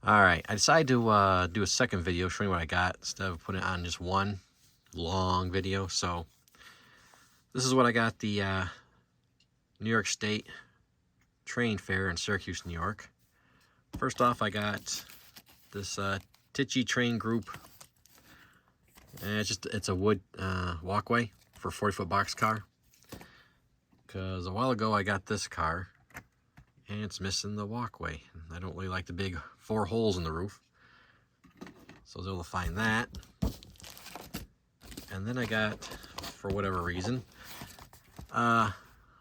All right, I decided to do a second video showing what I got instead of putting it on just one long video. So this is what I got, the New York State Train Fair in Syracuse, New York. First off, I got this Tichy Train Group, and it's a wood walkway for a 40-foot box car. Because a while ago I got this car, and it's missing the walkway. I don't really like the big 4 holes in the roof. So I was able to find that. And then I got, for whatever reason, I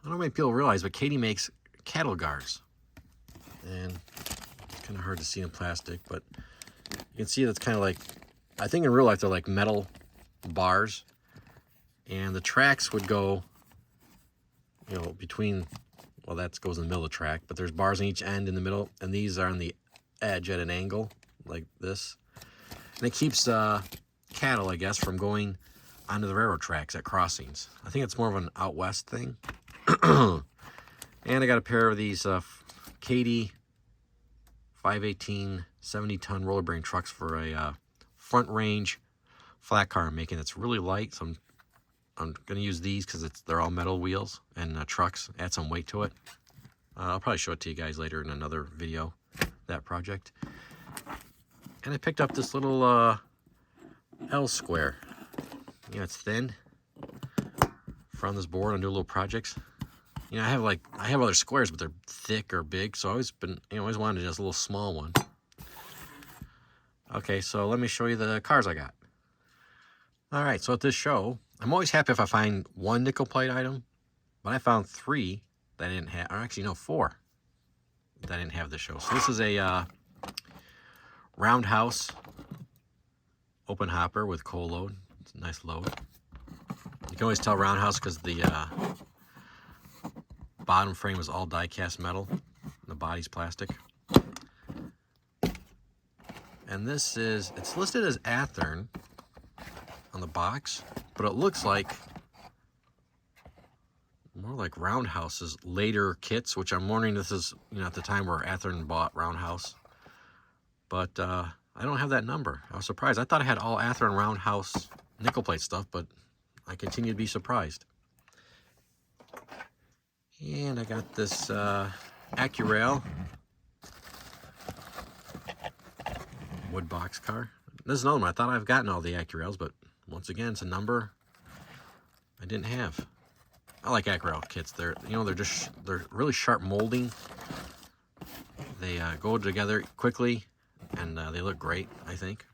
don't know how many people realize, but Kadee makes cattle guards. And it's kind of hard to see in plastic, but you can see that's kind of like, I think in real life they're like metal bars. And the tracks would go, between, well, that goes in the middle of the track, but there's bars on each end in the middle, and these are on the edge at an angle, like this. And it keeps cattle, I guess, from going onto the railroad tracks at crossings. I think it's more of an out west thing. And I got a pair of these Kadee 518 70-ton roller bearing trucks for a front range flat car I'm making. It's really light, so I'm going to use these because they're all metal wheels and trucks. Add some weight to it. I'll probably show it to you guys later in another video, that project. And I picked up this little L square. It's thin. From this board on new little projects. I have other squares, but they're thick or big, so I always wanted just a little small one. Okay, so let me show you the cars I got. All right, so at this show, I'm always happy if I find one nickel plate item, but I found 3 that I didn't have, or actually no, 4 that I didn't have this show. So this is a roundhouse open hopper with coal load. It's a nice load. You can always tell roundhouse because the bottom frame is all die-cast metal, and the body's plastic. And this it's listed as Athearn on the box, but it looks like more like Roundhouse's later kits, which I'm wondering this is, at the time where Athearn bought Roundhouse. But I don't have that number. I was surprised. I thought I had all Athearn Roundhouse nickel plate stuff, but I continue to be surprised. And I got this Accurail wood box car. This is another one. I thought I've gotten all the Accurails, but once again, it's a number I didn't have. I like Accurail kits. They're they're really sharp molding. They go together quickly, and they look great, I think.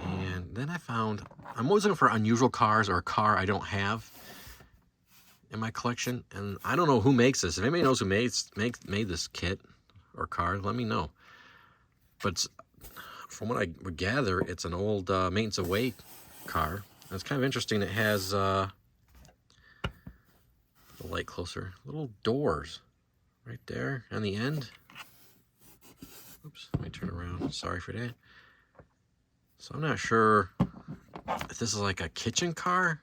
And then I'm always looking for unusual cars or a car I don't have in my collection, and I don't know who makes this. If anybody knows who made this kit or car, let me know. But from what I would gather, it's an old maintenance away car. And it's kind of interesting. It has the light closer, little doors right there on the end. Oops, let me turn around. Sorry for that. So I'm not sure if this is like a kitchen car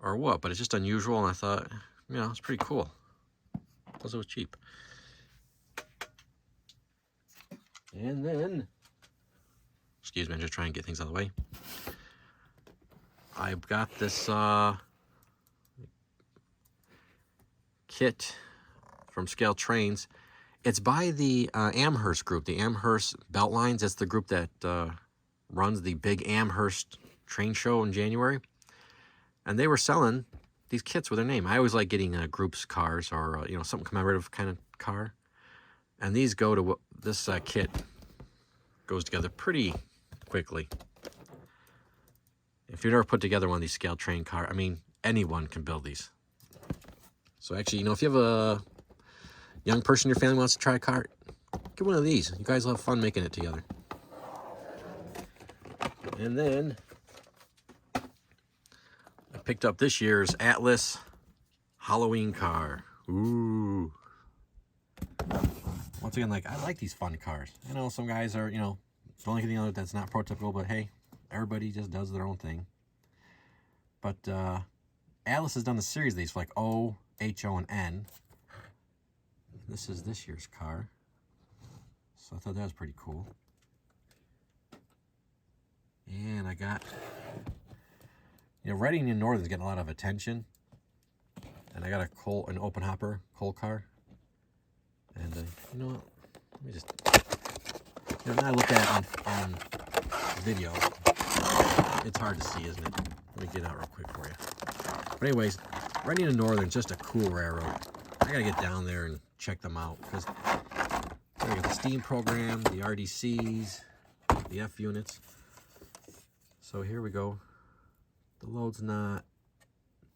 or what, but it's just unusual, and I thought, it's pretty cool. Plus it was cheap. And then, excuse me, I'm just trying to get things out of the way. I've got this kit from Scale Trains. It's by the Amherst group, the Amherst Beltlines. It's the group that runs the big Amherst train show in January. And they were selling these kits with their name. I always like getting groups cars or, something commemorative kind of car. And these go to this kit goes together pretty quickly. If you've never put together one of these Scale Train cars, anyone can build these. So actually, if you have a young person in your family wants to try a car, get one of these. You guys will have fun making it together. And then I picked up this year's Atlas Halloween car. Ooh. Once again, I like these fun cars. I know some guys are, don't like anything other that's not prototypical, but hey, everybody just does their own thing. But Atlas has done the series of these for like O, H, O, and N. this is this year's car. So I thought that was pretty cool. And I got, you know, Reading and Northern's getting a lot of attention. And I got an open hopper coal car. And you know what? Let me just, you know, now I look at it on video. It's hard to see, isn't it? Let me get out real quick for you. But anyways, Reading and Northern's just a cool railroad. I gotta get down there and check them out because I got the steam program, the RDCs, the F units. So here we go. The load's not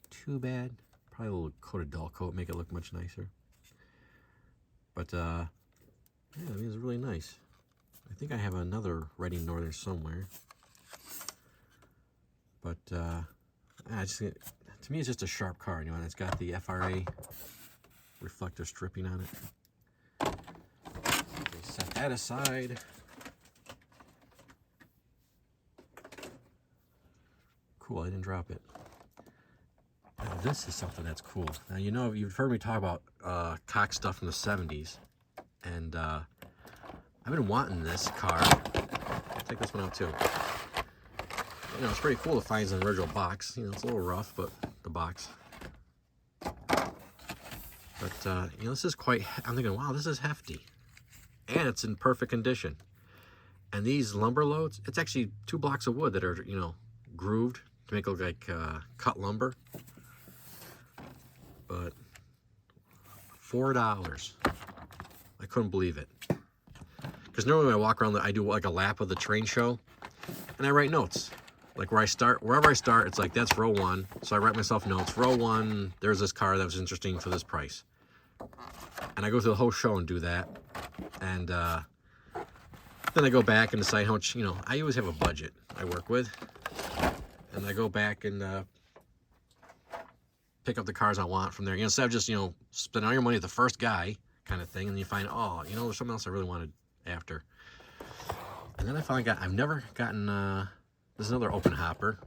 too bad. Probably a little coat of dull coat, make it look much nicer. But yeah, I mean, it's really nice. I think I have another Reading Northern somewhere. But to me, it's just a sharp car, you know, and it's got the FRA reflector stripping on it. Okay, set that aside. Cool, I didn't drop it. Now this is something that's cool. Now, you know, you've heard me talk about cock stuff from the 70s. And I've been wanting this car. I'll take this one out too. You know, it's pretty cool to find an original box. You know, it's a little rough, but the box. But, you know, this is quite, I'm thinking, wow, this is hefty. And it's in perfect condition. And these lumber loads, it's actually 2 blocks of wood that are, you know, grooved to make it look like cut lumber. But $4. I couldn't believe it. Because normally when I walk around, I do like a lap of the train show. And I write notes. Like wherever I start, it's like, that's row 1. So I write myself notes. Row 1, there's this car that was interesting for this price. And I go through the whole show and do that. And then I go back and decide how much, you know, I always have a budget I work with. And I go back and pick up the cars I want from there. You know, instead of just, you know, spending all your money at the first guy kind of thing. And you find, oh, you know, there's something else I really wanted after. And then I finally I've never gotten, there's another open hopper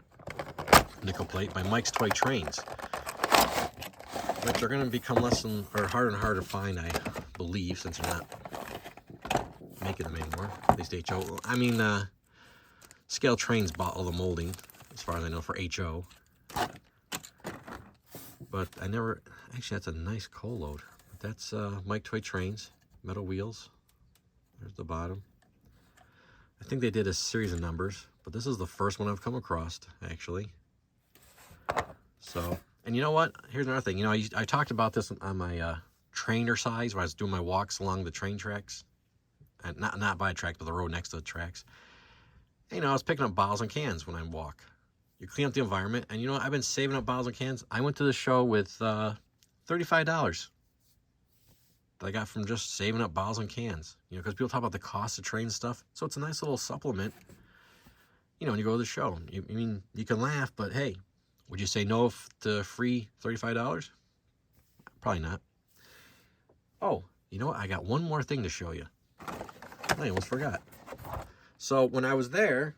nickel plate by Mike's Toy Trains, which are going to become harder and harder to find, I believe, since they're not making them anymore. At least HO. I mean, Scale Trains bought all the molding, as far as I know, for HO. But I never, actually, that's a nice coal load. That's Mike Toy Trains, metal wheels. There's the bottom. I think they did a series of numbers, but this is the first one I've come across, actually. So, and you know what? Here's another thing. You know, I talked about this on my trainer size when I was doing my walks along the train tracks. And not by the tracks, but the road next to the tracks. And, you know, I was picking up bottles and cans when I walk. You clean up the environment. And, you know, I've been saving up bottles and cans. I went to the show with $35 that I got from just saving up bottles and cans. You know, because people talk about the cost of train stuff. So it's a nice little supplement, you know, when you go to the show. I mean, you can laugh, but hey, would you say no to free $35? Probably not. Oh, you know what? I got one more thing to show you. I almost forgot. So when I was there,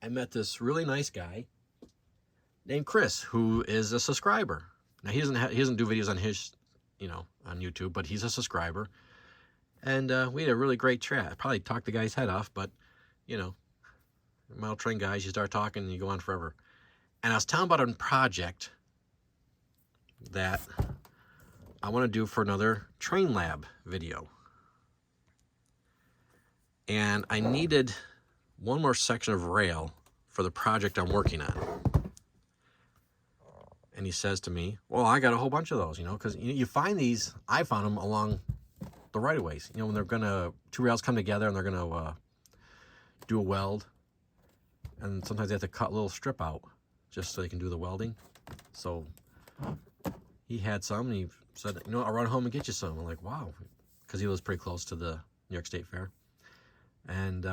I met this really nice guy named Chris, who is a subscriber. Now he doesn't do videos on his, you know, on YouTube, but he's a subscriber. And we had a really great chat. I probably talked the guy's head off, but you know, model train guys, you start talking and you go on forever. And I was telling about a project that I want to do for another Train Lab video. And I needed one more section of rail for the project I'm working on. And he says to me, well, I got a whole bunch of those, you know, because you find these, I found them along the right-of-ways. You know, when they're going to, 2 rails come together and they're going to do a weld. And sometimes they have to cut a little strip out just so they can do the welding. So he had some and he said, you know, I'll run home and get you some. I'm like, wow, because he lives pretty close to the New York State Fair. And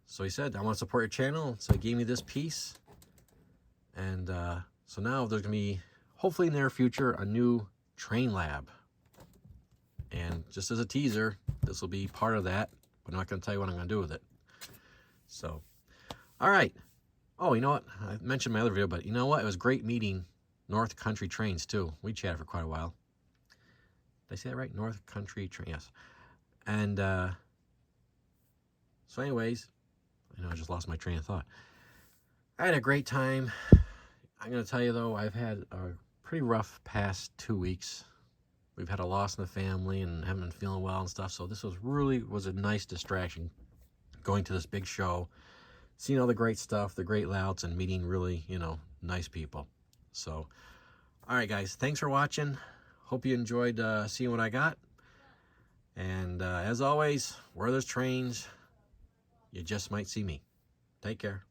so he said, I want to support your channel. So he gave me this piece. And so now there's going to be, hopefully in the near future, a new Train Lab. And just as a teaser, this will be part of that. But I'm not going to tell you what I'm going to do with it. So, all right. Oh, you know what? I mentioned my other video, but you know what? It was great meeting North Country Trains too. We chatted for quite a while. Did I say that right? North Country Train, yes. And so anyways, I know I just lost my train of thought. I had a great time. I'm going to tell you though, I've had a pretty rough past 2 weeks. We've had a loss in the family and haven't been feeling well and stuff. So this was a nice distraction, going to this big show, seeing all the great stuff, the great louts, and meeting really, nice people. So, all right, guys, thanks for watching. Hope you enjoyed seeing what I got. And as always, where there's trains, you just might see me. Take care.